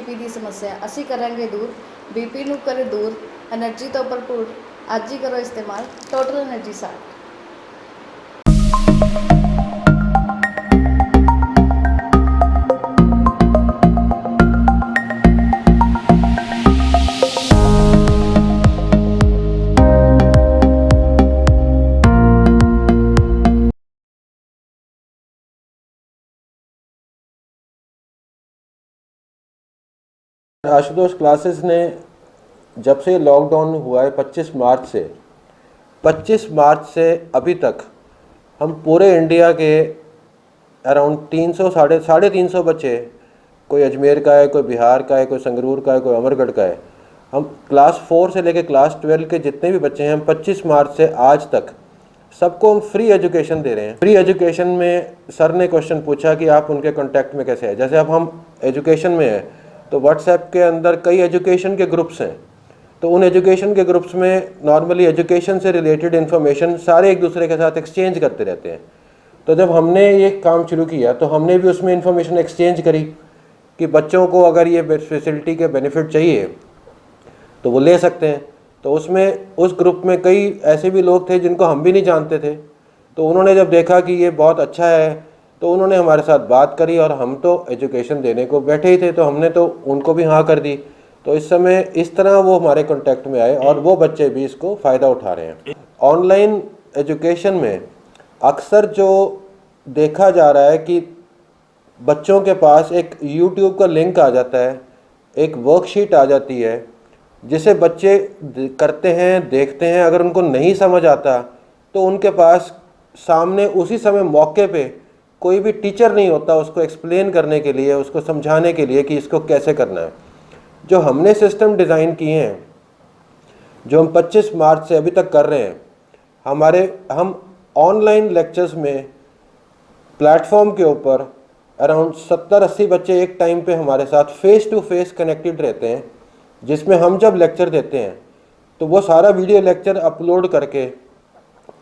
BP ਦੀ ਸਮੱਸਿਆ ਅਸੀਂ ਕਰਾਂਗੇ ਦੂਰ। बीपी ਨੂੰ ਕਰੇ ਦੂਰ, એનર્ਜੀ ਤੋਂ ਭਰਪੂਰ। ਅੱਜ ਹੀ ਕਰੋ ਇਸਤੇਮਾਲ ਟੋਟਲ એનર્ਜੀ ਸਾਥ। आशुतोष क्लासेस ने जब से लॉकडाउन हुआ है 25 मार्च से अभी तक हम पूरे इंडिया के अराउंड 300 साढ़े 300 बच्चे, कोई अजमेर का है, कोई बिहार का है, कोई संगरूर का है, कोई अमरगढ़ का है, हम क्लास 4 से लेकर क्लास 12 के जितने भी बच्चे हैं हम 25 मार्च से आज तक सबको हम फ्री एजुकेशन दे रहे हैं। फ्री एजुकेशन में सर ने क्वेश्चन पूछा कि आप उनके कांटेक्ट में कैसे हैं। जैसे अब हम एजुकेशन में हैं तो व्हाट्सएप के अंदर कई एजुकेशन के ग्रुप्स हैं, तो उन एजुकेशन के ग्रुप्स में नॉर्मली एजुकेशन से रिलेटेड इन्फॉर्मेशन सारे एक दूसरे के साथ एक्सचेंज करते रहते हैं। तो जब हमने ये काम शुरू किया तो हमने भी उसमें इन्फॉर्मेशन एक्सचेंज करी कि बच्चों को अगर ये फैसिलिटी के बेनिफिट चाहिए तो वो ले सकते हैं। तो उसमें उस ग्रुप में कई ऐसे भी लोग थे जिनको हम भी नहीं जानते थे, तो उन्होंने जब देखा कि ये बहुत अच्छा है तो उन्होंने हमारे साथ बात करी और हम तो एजुकेशन देने को बैठे ही थे तो हमने तो उनको भी हाँ कर दी। तो इस समय इस तरह वो हमारे कांटेक्ट में आए और वो बच्चे भी इसको फ़ायदा उठा रहे हैं। ऑनलाइन एजुकेशन में अक्सर जो देखा जा रहा है कि बच्चों के पास एक यूट्यूब का लिंक आ जाता है, एक वर्कशीट आ जाती है जिसे बच्चे करते हैं, देखते हैं। अगर उनको नहीं समझ आता तो उनके पास सामने उसी समय मौके पे कोई भी टीचर नहीं होता उसको एक्सप्लेन करने के लिए, उसको समझाने के लिए कि इसको कैसे करना है। जो हमने सिस्टम डिज़ाइन किए हैं, जो हम 25 मार्च से अभी तक कर रहे हैं, हम ऑनलाइन लेक्चर्स में प्लेटफॉर्म के ऊपर अराउंड 70-80 बच्चे एक टाइम पे हमारे साथ फेस टू फेस कनेक्टेड रहते हैं, जिसमें हम जब लेक्चर देते हैं तो वो सारा वीडियो लेक्चर अपलोड करके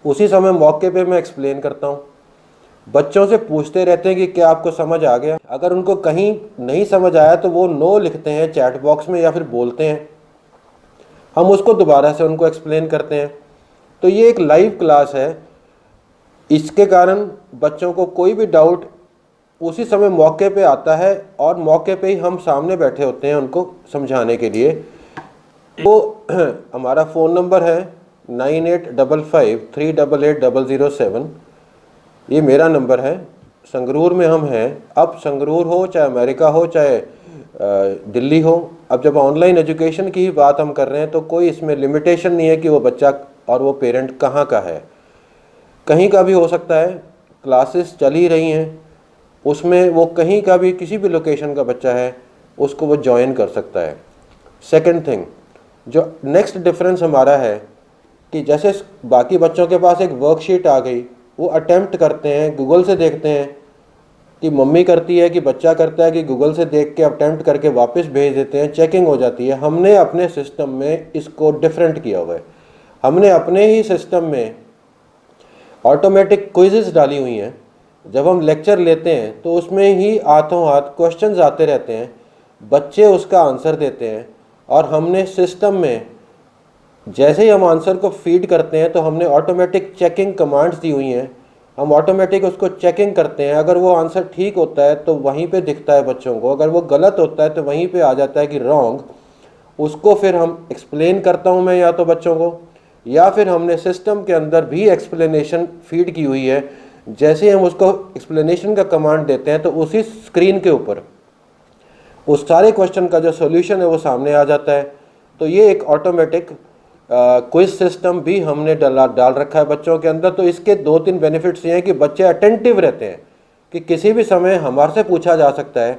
उसी समय मौके पे मैं एक्सप्लेन करता हूँ। बच्चों से पूछते रहते हैं कि क्या आपको समझ आ गया। अगर उनको कहीं नहीं समझ आया तो वो नो लिखते हैं चैट बॉक्स में या फिर बोलते हैं, हम उसको दोबारा से उनको एक्सप्लेन करते हैं। तो ये एक लाइव क्लास है, इसके कारण बच्चों को कोई भी डाउट उसी समय मौके पे आता है और मौके पे ही हम सामने बैठे होते हैं उनको समझाने के लिए। वो हमारा फ़ोन नंबर है 9855388007। ये मेरा नंबर है। संगरूर में हम हैं। अब संगरूर हो चाहे अमेरिका हो चाहे दिल्ली हो, अब जब ऑनलाइन एजुकेशन की ही बात हम कर रहे हैं तो कोई इसमें लिमिटेशन नहीं है कि वो बच्चा और वो पेरेंट कहाँ का है, कहीं का भी हो सकता है। क्लासेस चल ही रही हैं, उसमें वो कहीं का भी किसी भी लोकेशन का बच्चा है उसको वो ज्वाइन कर सकता है। सेकंड थिंग, जो नेक्स्ट डिफरेंस हमारा है कि जैसे बाकी बच्चों के पास एक वर्कशीट आ गई, वो अटेम्प्ट करते हैं, गूगल से देखते हैं कि मम्मी करती है कि बच्चा करता है कि गूगल से देख के अटेम्प्ट करके वापस भेज देते हैं, चेकिंग हो जाती है। हमने अपने सिस्टम में इसको डिफरेंट किया हुआ है। हमने अपने ही सिस्टम में ऑटोमेटिक क्विज़ेस डाली हुई हैं। जब हम लेक्चर लेते हैं तो उसमें ही हाथों हाथ क्वेश्चंस आते रहते हैं, बच्चे उसका आंसर देते हैं और हमने सिस्टम में जैसे ही हम आंसर को फीड करते हैं तो हमने ऑटोमेटिक चेकिंग कमांड्स दी हुई हैं। हम ऑटोमेटिक उसको चेकिंग करते हैं। अगर वो आंसर ठीक होता है तो वहीं पे दिखता है बच्चों को, अगर वो गलत होता है तो वहीं पे आ जाता है कि रॉन्ग। उसको फिर हम एक्सप्लेन करता हूँ मैं या तो बच्चों को, या फिर हमने सिस्टम के अंदर भी एक्सप्लेनेशन फीड की हुई है। जैसे ही हम उसको एक्सप्लेनेशन का कमांड देते हैं तो उसी स्क्रीन के ऊपर उस सारे क्वेश्चन का जो सॉल्यूशन है वो सामने आ जाता है। तो ये एक ऑटोमेटिक क्विज सिस्टम भी हमने डाल रखा है बच्चों के अंदर। तो इसके 2-3 बेनिफिट्स ये हैं कि बच्चे अटेंटिव रहते हैं कि किसी भी समय हमारे से पूछा जा सकता है,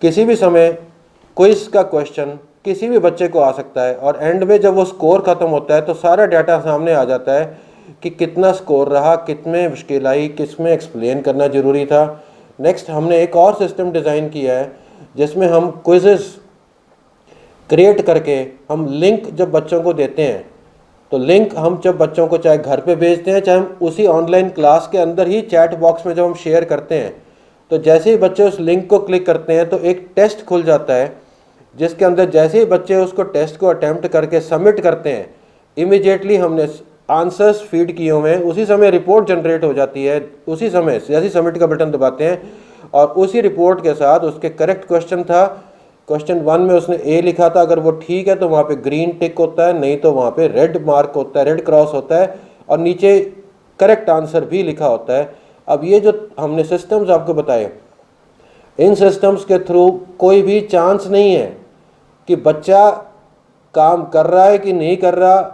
किसी भी समय क्विज का क्वेश्चन किसी भी बच्चे को आ सकता है और एंड में जब वो स्कोर ख़त्म होता है तो सारा डाटा सामने आ जाता है कि कितना स्कोर रहा, कितने मुश्किल आई, किस में एक्सप्लेन करना ज़रूरी था। नेक्स्ट हमने एक और सिस्टम डिज़ाइन किया है जिसमें हम क्विज़ेस क्रिएट करके हम लिंक जब बच्चों को देते हैं तो लिंक हम जब बच्चों को चाहे घर पे भेजते हैं चाहे हम उसी ऑनलाइन क्लास के अंदर ही चैट बॉक्स में जब हम शेयर करते हैं तो जैसे ही बच्चे उस लिंक को क्लिक करते हैं तो एक टेस्ट खुल जाता है, जिसके अंदर जैसे ही बच्चे उसको टेस्ट को अटैम्प्ट करके सबमिट करते हैं, इमीडिएटली हमने आंसर्स फीड किए हुए हैं, उसी समय रिपोर्ट जनरेट हो जाती है। उसी समय जैसे ही सबमिट का बटन दबाते हैं और उसी रिपोर्ट के साथ उसके करेक्ट क्वेश्चन था, क्वेश्चन 1 में उसने ए लिखा था, अगर वो ठीक है तो वहाँ पे ग्रीन टिक होता है, नहीं तो वहाँ पे रेड मार्क होता है, रेड क्रॉस होता है, और नीचे करेक्ट आंसर भी लिखा होता है। अब ये जो हमने सिस्टम्स आपको बताए, इन सिस्टम्स के थ्रू कोई भी चांस नहीं है कि बच्चा काम कर रहा है कि नहीं कर रहा,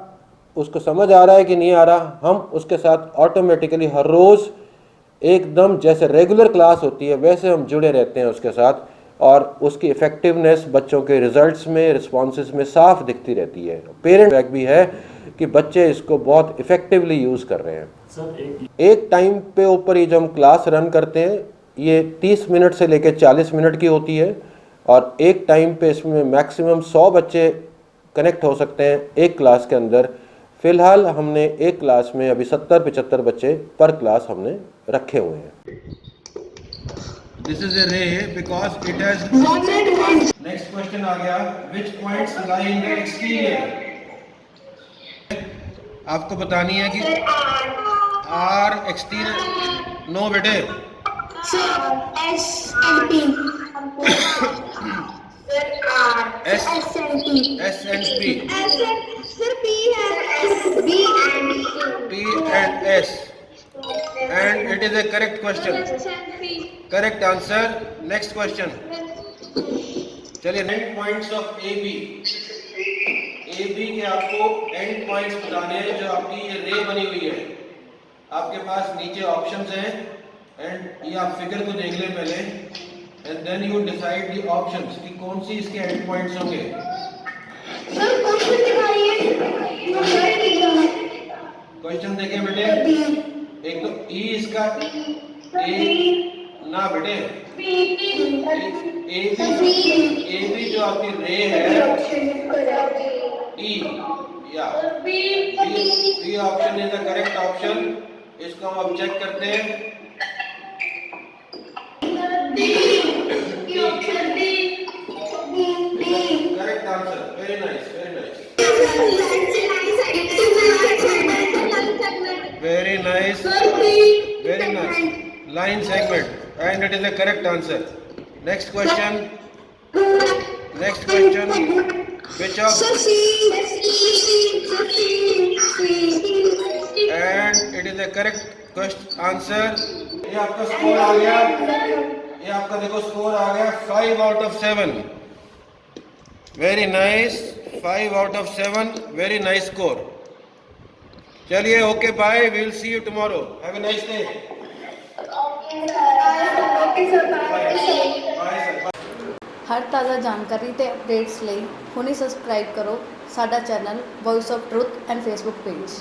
उसको समझ आ रहा है कि नहीं आ रहा। हम उसके साथ ऑटोमेटिकली हर रोज़ एकदम जैसे रेगुलर क्लास होती है वैसे हम जुड़े रहते हैं उसके साथ, और उसकी इफ़ेक्टिवनेस बच्चों के रिजल्ट्स में, रिस्पॉन्सेज में साफ दिखती रहती है। पेरेंट फीडबैक भी है कि बच्चे इसको बहुत इफ़ेक्टिवली यूज़ कर रहे हैं। सर एक टाइम पे ऊपर ये जो हम क्लास रन करते हैं ये 30 मिनट से लेकर 40 मिनट की होती है, और एक टाइम पे इसमें मैक्सिमम 100 बच्चे कनेक्ट हो सकते हैं एक क्लास के अंदर। फ़िलहाल हमने एक क्लास में अभी 70-75 बच्चे पर क्लास हमने रखे हुए हैं। This is a ray because it has. Next question आ गया, which points lie in the exterior. आपको बतानी है कि आर एक्सटीरियर, नो बेटे, S and P. S S and P, P and S, and it is a correct question, correct answer. Next question, चलिए end points of A B. A B के आपको and points बताने हैं। जो आपकी ये रे बनी हुई है, आपके पास नीचे ऑप्शंस हैं, एंड ये आप फिगर को देख लें पहले, and then you decide the options कि कौन सी इसके एंड पॉइंट्स होंगे। क्वेश्चन देखिए बेटे, एक तो ई इसका, ए ना बेटे, ए बी जो आपकी रे है, ई या B option is the correct option. इसको हम अब चेक करते हैं। Correct answer, very nice, very nice, very nice, very nice, line segment, and it is the correct answer. Next question, next question, which of, and it is a correct question answer। ये आपका score आ गया, ये आपका देखो score आ गया 5 out of 7। Very nice, 5 out of 7, very nice score. चलिए okay bye, we will see you tomorrow, have a nice day. ਹਰ ਤਾਜ਼ਾ ਜਾਣਕਾਰੀ ਤੇ ਅਪਡੇਟਸ ਲਈ ਹੁਣੇ ਸਬਸਕ੍ਰਾਈਬ ਕਰੋ ਸਾਡਾ channel Voice of Truth and Facebook page.